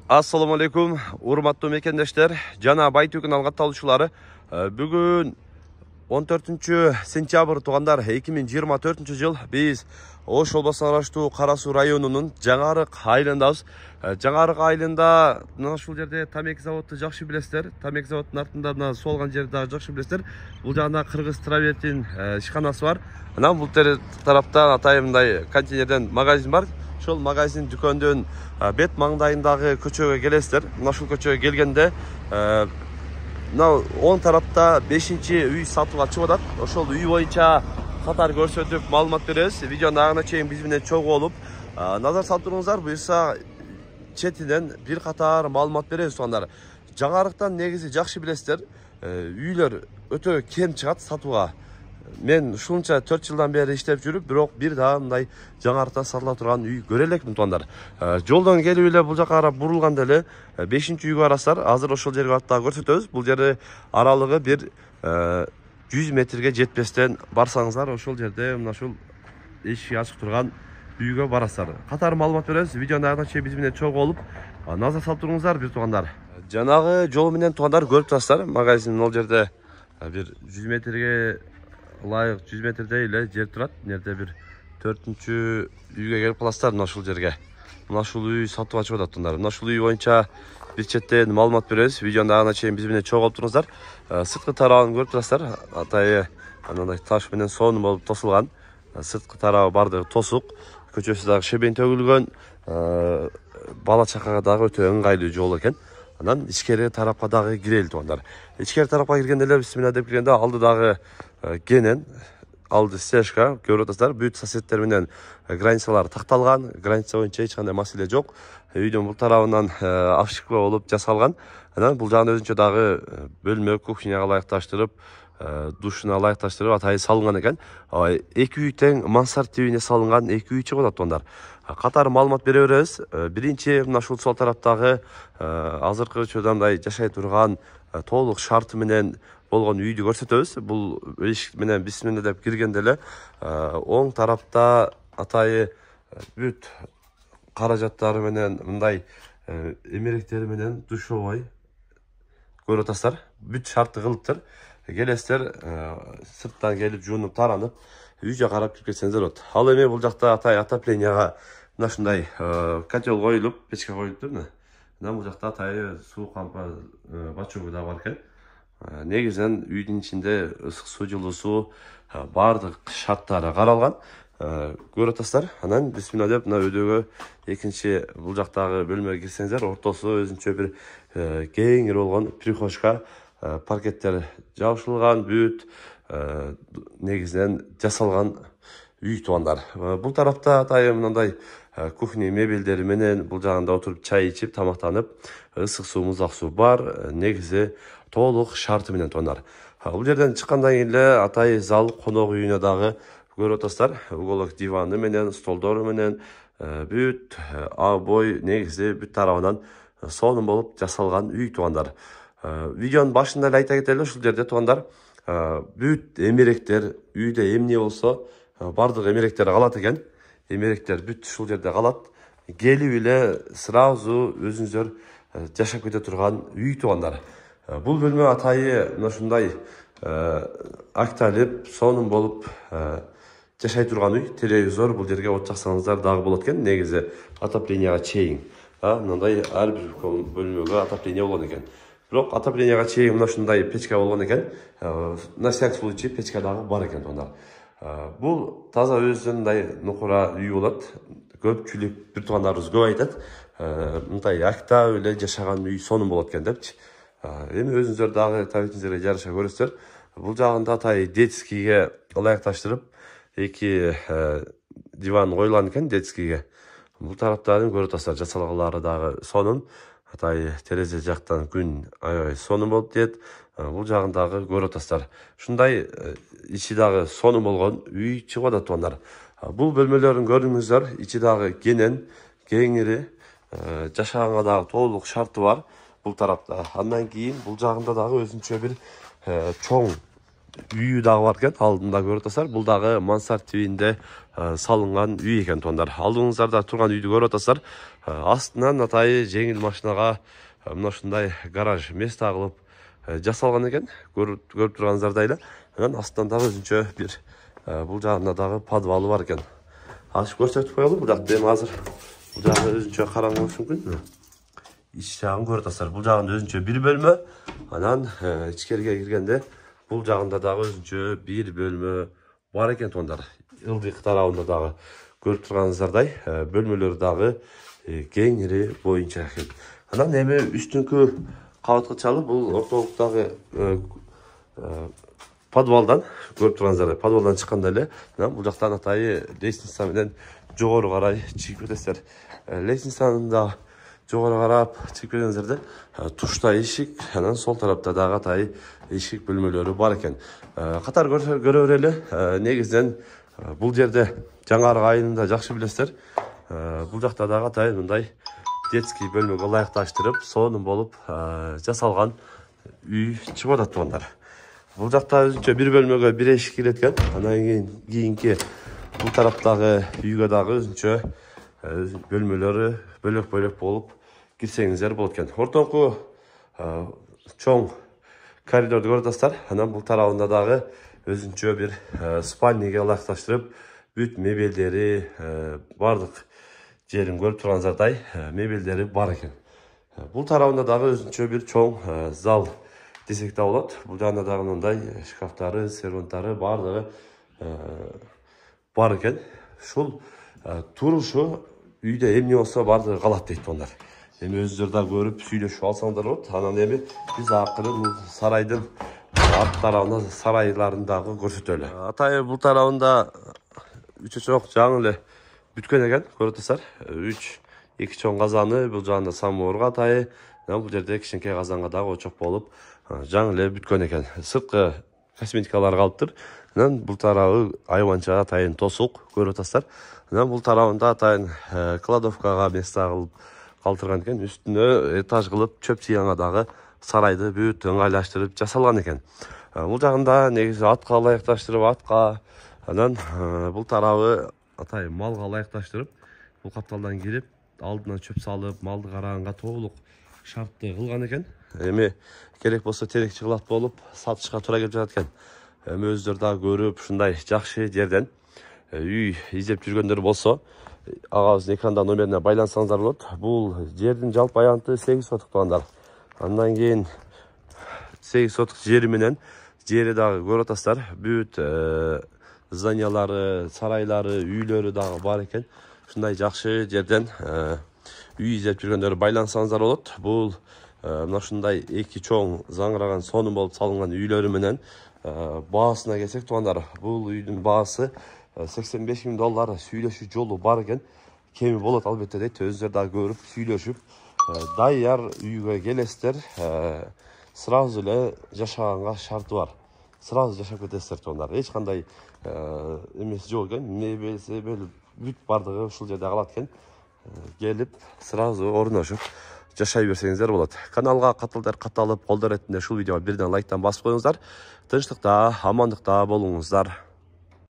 Assalamu alaikum, урматтуу мекендештер, жана Байтөк каналга катталуучулары. Бүгүн 14 сентябрь туугандар 2024 жыл биз Ош облусуна караштуу Кара Суу районунун Жаңарык айылындабыз. Жаңарык айылында мына ушул жерде тамеки заводу жакшы билесиздер. Тамеки заводунун артында мына солган жерди дагы жакшы билесиздер. Бул жагында Кыргыз Травертин ишканасы бар. Анан бул тараптан атайын мындай контейнерден магазин бар. Ошол магазин дүкөндөн бет маңдайындагы көчөгө келесиздер. Мына ушул көчөгө келгенде мына оң тарапта 5-үй сатууга чыгып атат. Ошол үй боюнча катар көрсөтүп маалымат беребиз. Видеонун агына чейин биз менен чогуу болуп назар салдырыңыздар. Буюрса четинен бир катар маалымат беребиз туугандар. Жаңарыктан негизи жакшы билесиздер. Үйлөр өтө кем чыгат сатууга. Мен ушунча 4 жылдан бери иштеп жүрүп, бирок бир дагы мындай Жаңарыкта сатыла турган үй көрө элекмин туугандар. Жолдон келип эле бул жака карап бурулганда эле 5-үйгө барасыздар. Азыр ошол жерге барып дагы көрсөтөбүз. Бул жерде аралыгы бир 100 метрге жетпестен барсаңыздар, ошол жерде мына ушул эшиги ачык турган үйгө барасыздар. Катар маалымат беребиз. Видеонун агына чейин биз менен чогуу болуп назар салып туруңуздар бир туугандар. Жанагы жол менен туугандар көрүп турасыздар. Магазин ол жерде бир 100 метрге ылайык 100 метрдей эле жер турат. Нерде бир 4-үйгө келип каласыздар мына ушул жерге. Мына ушул үй сатууга чыгып атат туугандар. Мына ушул үй боюнча бир четтен маалымат беребиз. Видеонун агына чейин биз менен чогуу болуп туруңуздар. Сырткы тарабын көрүп турасыздар. Атайы анандай таш менен сонун болуп тосулган. Сырткы тарабы бардыгы тосук. Көчөсү дагы шебен төгүлгөн. Бала чакага дагы өтө ыңгайлуу жол экен. Анан ичкери тарапка дагы кирели туугандар. Ичкери тарапка киргенде эле бисмилла деп киргенде алды дагы кенен, алды стежка көрүп атасыздар. Бүт соседтер менен границалар такталган. Граница боюнча эч кандай маселе жок. Үйдүн бул тарабынан ошибка болуп жасалган. Анан бул жагында өзүнчө дагы бөлмө, кухняга ылайыкташтырып, душуна ылайыкташтырып атайы салынган экен. 2 үй тең мансард тибине салынган 2 үй чыгып атат туугандар. Катар маалымат бере беребиз. Биринчи мына ушул сол тараптагы азыркы учурда мындай жашай турган толук шарты менен болгон үйдү көрсөтөбүз. Бул эшик менен бисмилла деп киргенде эле оң тарапта атайы бүт каражаттары менен мындай эмеректери менен душовой көрүп атасыздар. Бүт шарты кылыптыр. Келесиздер сырттан келип жуунуп таранып үйгө карап кирип кетсеңиздер болот. Ал эми бул жакта атайы отопленияга мына ушундай котел коюлуп, печка коюлуптур мына. Анан бул жакта атайы суу кампа бачогу да бар экен. Негизинен үйдүн ичинде ысык суу, жылуу суу бардык шарттары каралган. Көрүп атасыздар. Анан бисмилла деп мына өйдөгө экинчи бул жактагы бөлмөгө кирсеңиздер, ортосу өзүнчө бир кеңири болгон прихожка, паркеттер жабышылган, бүт негизинен жасалган үй туугандар. Бул тарапта атайы мындай кухня мебелдери менен бул жагында отуруп чай ичип, тамактанып, ысык суу, муздак суу бар. Негизи толук шарты менен туугандар. Бул жерден чыккандан кийин эле атайы зал, конок үйүнө дагы көрүп атасыздар. Уголок диваны менен, столдору менен бүт бой негизи бүт тарабынан сонун болуп жасалган үй туугандар. Видеонун башында эле айта кетели, ушул жерде туугандар бүт эмеректер үйдө эмне болсо бардык эмеректер калат экен. Эмеректер бүт ушул жерде калат. Келип эле сразу өзүңүздөр жашап кете турган үй туугандар. Бул бөлмө атайы мына ушундай акталип, сонун болуп жашай турган үй. Телевизор бул жерге от жаксаңыздар дагы болот экен. Негизи отопленияга чейин. Мындай ар бир бөлмөгө отопление болгон экен. Бирок отопленияга чейин мына ушундай печка болгон экен. На всякий случай печка дагы бар экен туугандар. Бул таза өзүнүн мындай нукура үй болот. Көпчүлүк бир туугандарыбыз көп айтат. Мындай актап эле жашаган үй сонун болот экен депчи. Эми өзүңүздөр дагы табитиңиздерге жараша көрөсүздөр. Бул жагында атайы детскийге ылайыкташтырып, 2 диван коюлган экен детскийге. Бул тараптарын көрүп атасыздар. Жасалгалары дагы сонун. Атайы терезе жактан күн аябай сонун болуп тиет. Бул жагындагы көрүп атасыздар. Ушундай ичи дагы сонун болгон үй чыгып атат туугандар. Бул бөлмөлөрүн көрүңүздөр. Ичи дагы кенен, кеңири, жашаганга дагы толук шарты бар бул тарапта. Андан кийин бул жагында дагы өзүнчө бир чоң үйі дағы бар екен, алдында көріп отырсыздар. Бұл дағы мансард тибинде салынған үй екен туғандар. Алдыңыздарда тұрған үйді көріп отырсыздар. Астынан атайы жеңіл машинаға мына ушундай гараж место кылып жасалган экен. Көрүп турганыңыздардайлы. Анан астынан дагы өзүнчө бир бул жагында дагы подвалы бар экен. Ачып көрсөтүп коелу. Бул жакта эми азыр бул жагы өзүнчө караңгы болушу мүмкүн. Ич жагын көрүп атасыздар. Бул жагында өзүнчө бир бөлмө. Анан ичкерге киргенде бул жагында дагы өзүнчө бир бөлмө бар экен тугандар. Ылдык тарабында дагы көрүп турганыңыздардай бөлмөлөр дагы кеңири боюнча экен. Анан эми үстүнкү кабатка чалып бул ортолуктагы подвалдан көрүп турганыңыздардай подвалдан чыкканда эле анан бул жактан атайы лестница менен жогору карай чыгып кетесиздер. Лестницаны да жогору карап чыгып кеткениңиздерде тушта эшик, анан сол тарапта дагы атайы эшик бөлмөлөрү бар экен. Катар көрө берели. Негизинен бул жерде жаңы айылында жакшы билесиздер. Бул жакта дагы атайы мындай детский бөлмөгө ылайыкташтырып, сонун болуп жасалган үй чыгып атат тугандар. Бул жакта өзүнчө бир бөлмөгө бир эшик кирет экен. Анан кийинки бул тараптагы үйгө дагы өзүнчө бөлмөлөрү бөлөк болуп кирсеңиздер болот экен. Ортоңку чоң коридорду көрүп атасыздар. Анан бул тарабында дагы өзүнчө бир спальняга ылайыкташтырып, бүт мебелдери, бардык жерин көрүп турганыңыздардай мебелдери бар экен. Бул тарабында дагы өзүнчө бир чоң зал десек да болот. Бул жагында дагы мындай шкафтары, серванттары бардыгы бар экен. Ушул турушу үйдө эмне болсо бардыгы калат дейт тугандар. Эми өзүңүздөр да көрүп сүйлөшүп алсаңдар болот. Анан эми биз акыры бул сарайдын арт тарабында сарайларын дагы көрсөтөлү. Атайы бул тарабында үчө чоң жаңы эле бүткөн экен, көрүп атасыздар. 2 чоң казаны, бул жагында самоорга атайы, бул жерде кичинекей казанга дагы очок болуп, жаңы эле бүткөн экен. Сырткы косметикалар калыптыр. Анан бул тарабы айванча атайын тосук, көрүп атасыздар. Анан бул тарабында атайын кладовкага место кылып калтырган экен. Үстүнө этаж кылып чөп чыянга дагы сарайды бүт ыңгайлаштырып жасалган экен. Бул жагында негизи атка ылайыкташтырып, атка, анан бул тарабы атайын малга ылайыкташтырып, бул капталдан кирип, алдына чөп салып, малды караганга толук шартты кылган экен. Эми керек болсо терек чыгылат болуп, сатышка туура келип жатат экен. Эми өзүңүздөр дагы көрүп, ушундай жакшы жерден үй издеп жүргөндөр болсо, агабыздын экранда номерине байлансаңыздар болот. Бул жердин жалпы аянты 8 сотук тугандар. Андан кийин 8 сотук жери менен жери дагы көрүп атасыздар. Бүт зданиялары, сарайлары, үйлөрү дагы бар экен. Ушундай жакшы жерден үй издеп жүргөндөр байлансаңыздар болот. Бул мына ушундай 2 чоң заңыраган сонун болуп салынган үйлөрү менен баасына келсек тугандар, бул үйдүн баасы $85,000 сүйлөшүү жолу бар экен. Кеми болот албетте дейт. Өзүңүздөр дагы көрүп, сүйлөшүп, даяр үйгө келесиздер. Сразу эле жашаганга шарты бар. Сразу жашап кетесиздер тугандар. Эч кандай эмеси жок экен. Мебелси бүт бардыгы ушул жерде калат экен. Келип, сразу орношуп жашай берсеңиздер болот. Каналга каталып, колдор ретинде ушул видеого бирден лайктан басып коюңуздар. Тынчтыкта, амандыкта болуңуздар.